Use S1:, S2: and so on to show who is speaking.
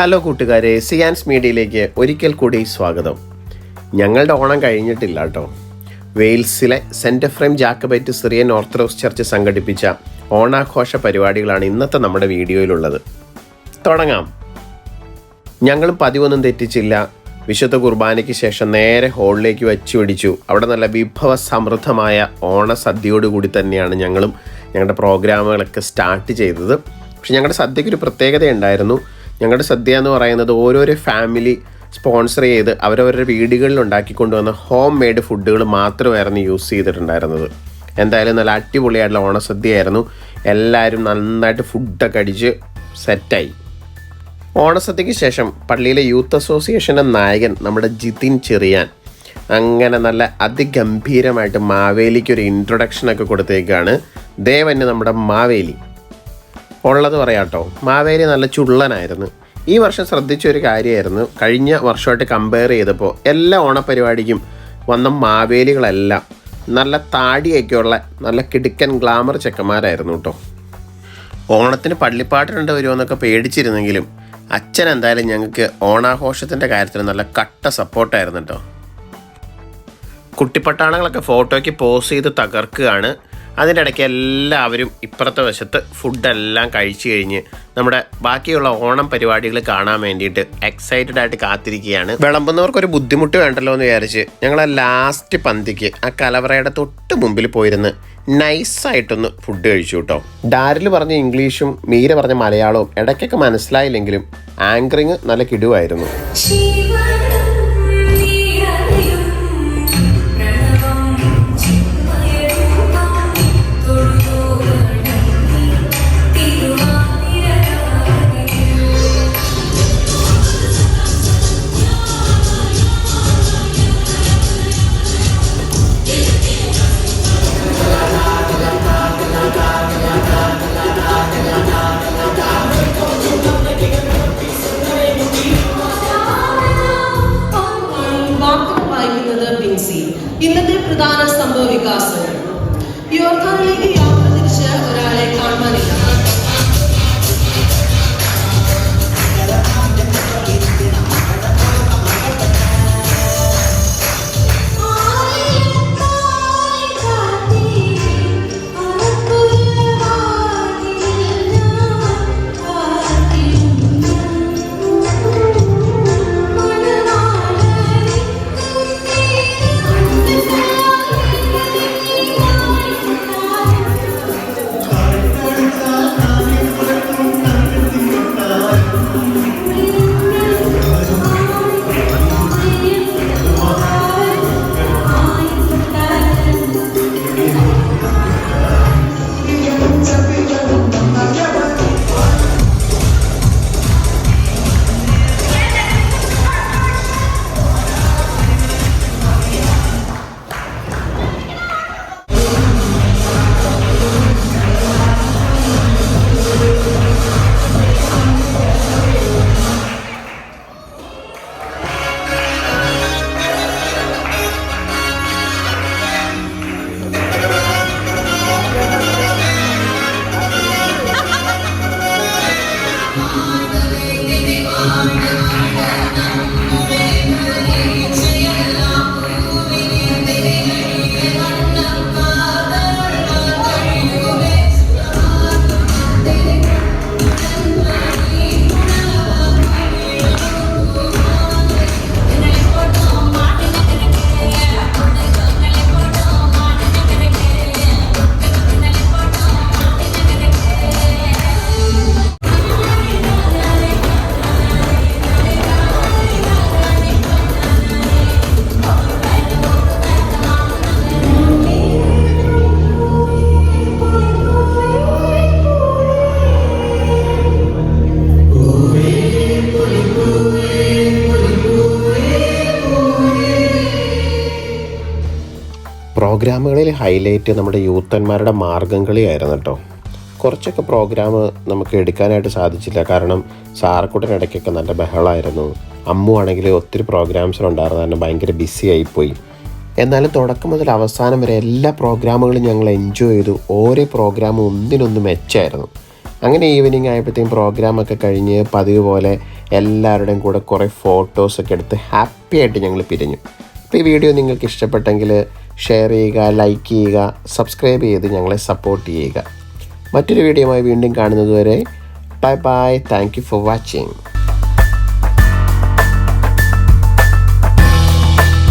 S1: Hello കൂട്ടുകാരെ, സിയാൻസ് മീഡിയയിലേക്ക് ഒരിക്കൽ കൂടി സ്വാഗതം. ഞങ്ങളുടെ ഓണം കഴിഞ്ഞിട്ടില്ല കേട്ടോ. വെയിൽസിലെ Saint Ephrem Jacobite Syrian Orthodox Church സംഘടിപ്പിച്ച ഓണാഘോഷ പരിപാടികളാണ് ഇന്നത്തെ നമ്മുടെ വീഡിയോയിലുള്ളത്. തുടങ്ങാം. ഞങ്ങളും പതിവൊന്നും തെറ്റിച്ചില്ല. വിശുദ്ധ കുർബാനയ്ക്ക് ശേഷം നേരെ ഹോളിലേക്ക് വെച്ച് പിടിച്ചു. അവിടെ നല്ല വിഭവ സമൃദ്ധമായ ഓണസദ്യയോടുകൂടി തന്നെയാണ് ഞങ്ങളും ഞങ്ങളുടെ പ്രോഗ്രാമുകളൊക്കെ സ്റ്റാർട്ട് ചെയ്തത്. പക്ഷെ ഞങ്ങളുടെ സദ്യക്കൊരു പ്രത്യേകതയുണ്ടായിരുന്നു. ഞങ്ങളുടെ സദ്യ എന്ന് പറയുന്നത് ഓരോരോ ഫാമിലി സ്പോൺസർ ചെയ്ത് അവരവരുടെ വീടുകളിൽ ഉണ്ടാക്കിക്കൊണ്ടുവന്ന ഹോം മെയ്ഡ് ഫുഡുകൾ മാത്രമായിരുന്നു യൂസ് ചെയ്തിട്ടുണ്ടായിരുന്നത്. എന്തായാലും നല്ല അടിപൊളിയായിട്ടുള്ള ഓണസദ്യയായിരുന്നു. എല്ലാവരും നന്നായിട്ട് ഫുഡൊക്കെ അടിച്ച് സെറ്റായി. ഓണസദ്യയ്ക്ക് ശേഷം പള്ളിയിലെ യൂത്ത് അസോസിയേഷൻ്റെ നായകൻ നമ്മുടെ ജിതിൻ ചെറിയാൻ അങ്ങനെ നല്ല അതിഗംഭീരമായിട്ട് മാവേലിക്കൊരു ഇൻട്രൊഡക്ഷനൊക്കെ കൊടുത്തേക്കാണ്. ദേവന് നമ്മുടെ മാവേലി ഉള്ളത് പറയാട്ടോ. മാവേലി നല്ല ചുള്ളനായിരുന്നു. ഈ വർഷം ശ്രദ്ധിച്ചൊരു കാര്യമായിരുന്നു, കഴിഞ്ഞ വർഷമായിട്ട് കമ്പയർ ചെയ്തപ്പോൾ എല്ലാ ഓണപരിപാടിക്കും വന്ന മാവേലികളെല്ലാം നല്ല താടിയൊക്കെയുള്ള നല്ല കിടുക്കൻ ഗ്ലാമർ ചെക്കന്മാരായിരുന്നു കേട്ടോ. ഓണത്തിന് പള്ളിപ്പാട്ടിനുണ്ട് വരുമെന്നൊക്കെ പേടിച്ചിരുന്നെങ്കിലും അച്ഛൻ എന്തായാലും ഞങ്ങൾക്ക് ഓണാഘോഷത്തിൻ്റെ കാര്യത്തിൽ നല്ല കട്ട സപ്പോർട്ടായിരുന്നു കേട്ടോ. കുട്ടിപ്പട്ടാളങ്ങളൊക്കെ ഫോട്ടോയ്ക്ക് പോസ് ചെയ്ത് തകർക്കുകയാണ്. അതിൻ്റെ ഇടയ്ക്ക് എല്ലാവരും ഇപ്പുറത്തെ വശത്ത് ഫുഡെല്ലാം കഴിച്ചു കഴിഞ്ഞ് നമ്മുടെ ബാക്കിയുള്ള ഓണം പരിപാടികൾ കാണാൻ വേണ്ടിയിട്ട് എക്സൈറ്റഡ് ആയിട്ട് കാത്തിരിക്കുകയാണ്. വിളമ്പുന്നവർക്കൊരു ബുദ്ധിമുട്ട് വേണ്ടല്ലോ എന്ന് വിചാരിച്ച് ഞങ്ങൾ ലാസ്റ്റ് പന്തിക്ക് ആ കലവറയുടെ തൊട്ട് മുമ്പിൽ പോയിരുന്ന് നൈസായിട്ടൊന്ന് ഫുഡ് കഴിച്ചു കേട്ടോ. ഡാരിൽ പറഞ്ഞ ഇംഗ്ലീഷും മീര പറഞ്ഞ മലയാളവും ഇടയ്ക്കൊക്കെ മനസ്സിലായില്ലെങ്കിലും ആങ്കറിങ് നല്ല കിടുവായിരുന്നു.
S2: ഇന്നത്തെ പ്രധാന സംഭവ വികാസങ്ങൾ. യോർദാനിലേക്ക് യാത്ര തിരിച്ച് ഒരാളെ കാണാനില്ല.
S1: പ്രോഗ്രാമുകളിൽ ഹൈലൈറ്റ് നമ്മുടെ യൂത്തന്മാരുടെ മാർഗം കളിയായിരുന്നു കേട്ടോ. കുറച്ചൊക്കെ പ്രോഗ്രാം നമുക്ക് എടുക്കാനായിട്ട് സാധിച്ചില്ല, കാരണം സാറക്കുട്ടനിടയ്ക്കൊക്കെ നല്ല ബഹളമായിരുന്നു. അമ്മു ആണെങ്കിൽ ഒത്തിരി പ്രോഗ്രാംസിലുണ്ടായിരുന്നു, കാരണം ഭയങ്കര ബിസി ആയിപ്പോയി. എന്നാലും തുടക്കം മുതൽ അവസാനം വരെ എല്ലാ പ്രോഗ്രാമുകളും ഞങ്ങൾ എൻജോയ് ചെയ്തു. ഓരോ പ്രോഗ്രാമും ഒന്നിനൊന്ന് മെച്ചമായിരുന്നു. അങ്ങനെ ഈവനിങ് ആയപ്പോഴത്തേക്കും പ്രോഗ്രാമൊക്കെ കഴിഞ്ഞ് പതിവ് പോലെ എല്ലാവരുടെയും കൂടെ കുറേ ഫോട്ടോസൊക്കെ എടുത്ത് ഹാപ്പി ആയിട്ട് ഞങ്ങൾ പിരിഞ്ഞു. അപ്പോൾ ഈ വീഡിയോ നിങ്ങൾക്ക് ഇഷ്ടപ്പെട്ടെങ്കിൽ ഷെയർ ചെയ്യുക, ലൈക്ക് ചെയ്യുക, സബ്സ്ക്രൈബ് ചെയ്ത് ഞങ്ങളെ സപ്പോർട്ട് ചെയ്യുക. മറ്റൊരു വീഡിയോയുമായി വീണ്ടും കാണുന്നതുവരെ bye bye. Thank you for watching.